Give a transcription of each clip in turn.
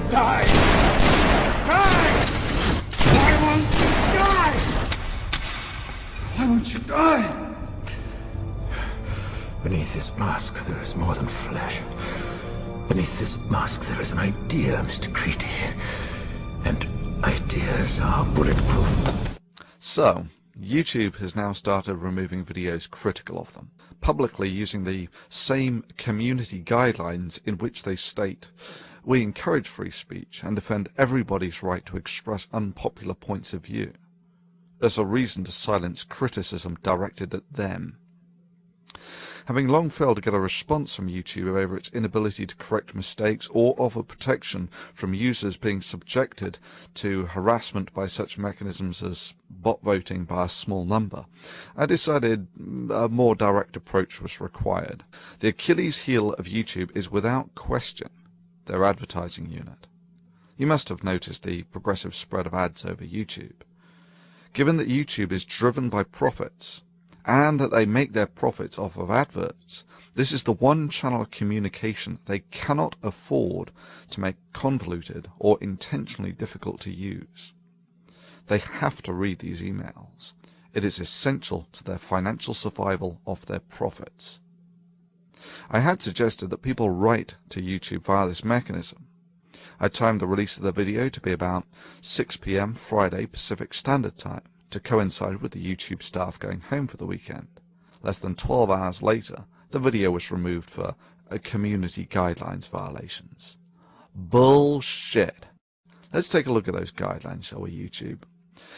Die! Die! Why won't you die? Why won't you die? Beneath this mask, there is more than flesh. Beneath this mask, there is an idea, Mr. Creedy. And ideas are bulletproof. So, YouTube has now started removing videos critical of them, publicly using the same community guidelines in which they state, "We encourage free speech and defend everybody's right to express unpopular points of view," as a reason to silence criticism directed at them. Having long failed to get a response from YouTube over its inability to correct mistakes or offer protection from users being subjected to harassment by such mechanisms as bot voting by a small number, I decided a more direct approach was required. The Achilles heel of YouTube is without question their advertising unit. You must have noticed the progressive spread of ads over YouTube. Given that YouTube is driven by profits, and that they make their profits off of adverts, this is the one channel of communication they cannot afford to make convoluted or intentionally difficult to use. They have to read these emails. It is essential to their financial survival of their profits. I had suggested that people write to YouTube via this mechanism. I timed the release of the video to be about 6 p.m. Friday Pacific Standard Time, to coincide with the YouTube staff going home for the weekend. Less than 12 hours later, the video was removed for community guidelines violations. Bullshit. Let's take a look at those guidelines, shall we, YouTube?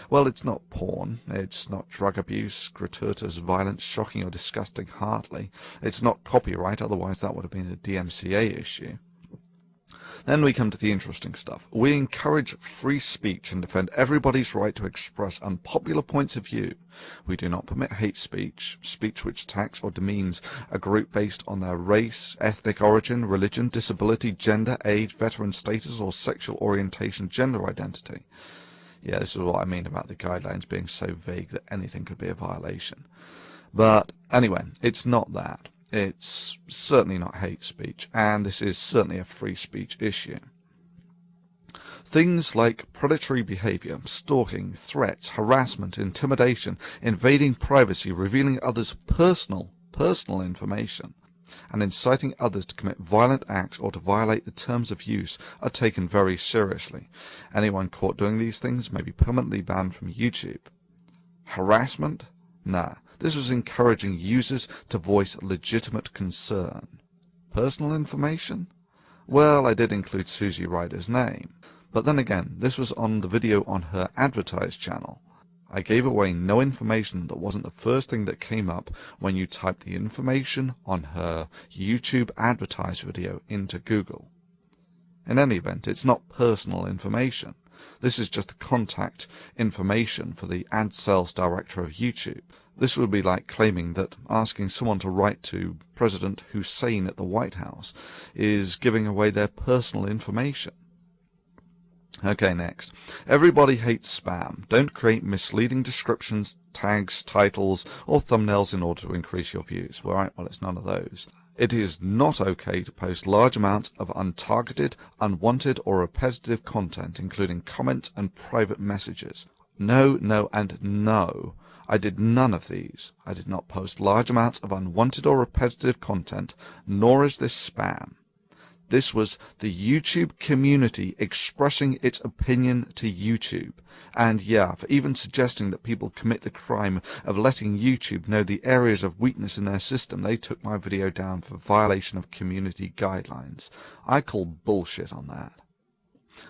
Well, it's not porn, it's not drug abuse, gratuitous violence, shocking or disgusting hardly, it's not copyright, otherwise that would have been a DMCA issue. Then we come to the interesting stuff. We encourage free speech and defend everybody's right to express unpopular points of view. We do not permit hate speech, speech which attacks or demeans a group based on their race, ethnic origin, religion, disability, gender, age, veteran status, or sexual orientation, gender identity. Yeah, this is what I mean about the guidelines being so vague that anything could be a violation. But anyway, it's not that. It's certainly not hate speech, and this is certainly a free speech issue. Things like predatory behavior, stalking, threats, harassment, intimidation, invading privacy, revealing others' personal information, and inciting others to commit violent acts or to violate the terms of use are taken very seriously. Anyone caught doing these things may be permanently banned from YouTube. Harassment? Nah. This was encouraging users to voice legitimate concern. Personal information? Well, I did include Susie Ryder's name. But then again, this was on the video on her advertised channel. I gave away no information that wasn't the first thing that came up when you typed the information on her YouTube advertised video into Google. In any event, it's not personal information. This is just the contact information for the ad sales director of YouTube. This would be like claiming that asking someone to write to President Hussein at the White House is giving away their personal information. Okay, next. Everybody hates spam. Don't create misleading descriptions, tags, titles, or thumbnails in order to increase your views. Well, it's none of those. It is not okay to post large amounts of untargeted, unwanted, or repetitive content, including comments and private messages. No, no, and no. I did none of these. I did not post large amounts of unwanted or repetitive content, nor is this spam. This was the YouTube community expressing its opinion to YouTube. And yeah, for even suggesting that people commit the crime of letting YouTube know the areas of weakness in their system, they took my video down for violation of community guidelines. I call bullshit on that.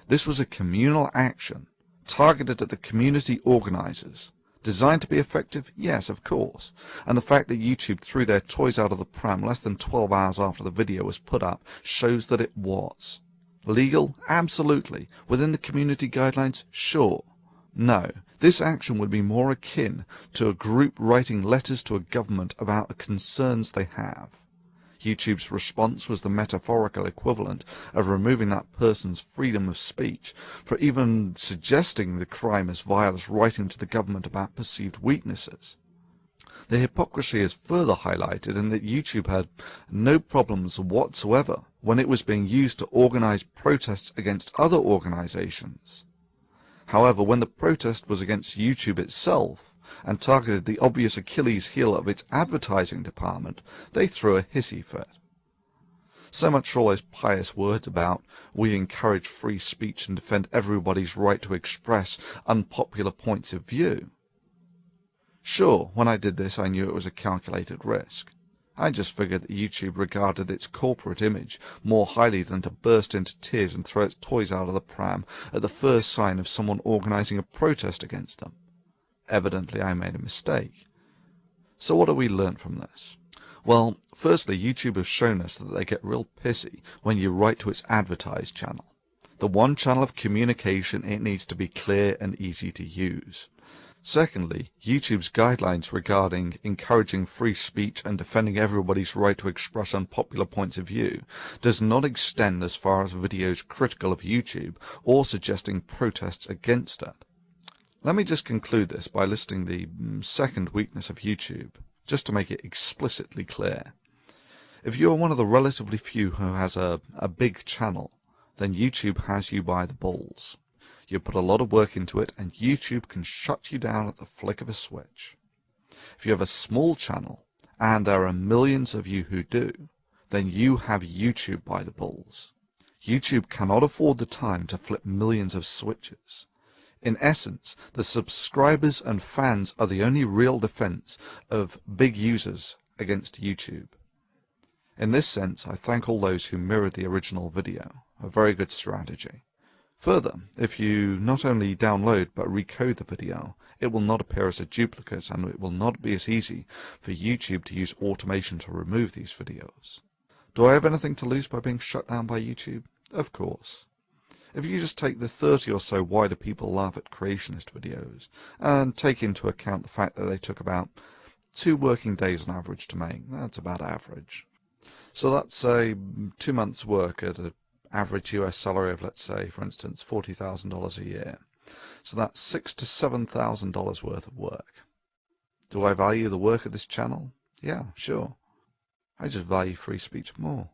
This was a communal action targeted at the community organizers. Designed to be effective? Yes, of course. And the fact that YouTube threw their toys out of the pram less than 12 hours after the video was put up shows that it was. Legal? Absolutely. Within the community guidelines? Sure. No. This action would be more akin to a group writing letters to a government about the concerns they have. YouTube's response was the metaphorical equivalent of removing that person's freedom of speech for even suggesting the crime as vile as writing to the government about perceived weaknesses. The hypocrisy is further highlighted in that YouTube had no problems whatsoever when it was being used to organize protests against other organizations. However, when the protest was against YouTube itself and targeted the obvious Achilles heel of its advertising department, they threw a hissy fit. So much for all those pious words about we encourage free speech and defend everybody's right to express unpopular points of view. Sure, when I did this I knew it was a calculated risk. I just figured that YouTube regarded its corporate image more highly than to burst into tears and throw its toys out of the pram at the first sign of someone organizing a protest against them. Evidently I made a mistake. So what have we learnt from this? Well, firstly, YouTube has shown us that they get real pissy when you write to its advertised channel. The one channel of communication, it needs to be clear and easy to use. Secondly, YouTube's guidelines regarding encouraging free speech and defending everybody's right to express unpopular points of view does not extend as far as videos critical of YouTube or suggesting protests against it. Let me just conclude this by listing the second weakness of YouTube, just to make it explicitly clear. If you are one of the relatively few who has a big channel, then YouTube has you by the balls. You put a lot of work into it, and YouTube can shut you down at the flick of a switch. If you have a small channel, and there are millions of you who do, then you have YouTube by the balls. YouTube cannot afford the time to flip millions of switches. In essence, the subscribers and fans are the only real defense of big users against YouTube. In this sense, I thank all those who mirrored the original video. A very good strategy. Further, if you not only download but recode the video, it will not appear as a duplicate, and it will not be as easy for YouTube to use automation to remove these videos. Do I have anything to lose by being shut down by YouTube? Of course. If you just take the 30 or so Why Do People Laugh at Creationist videos, and take into account the fact that they took about 2 working days on average to make, that's about average. So that's, say, 2 months' work at an average US salary of, let's say, for instance, $40,000 a year. So that's $6,000 to $7,000 worth of work. Do I value the work of this channel? Yeah, sure. I just value free speech more.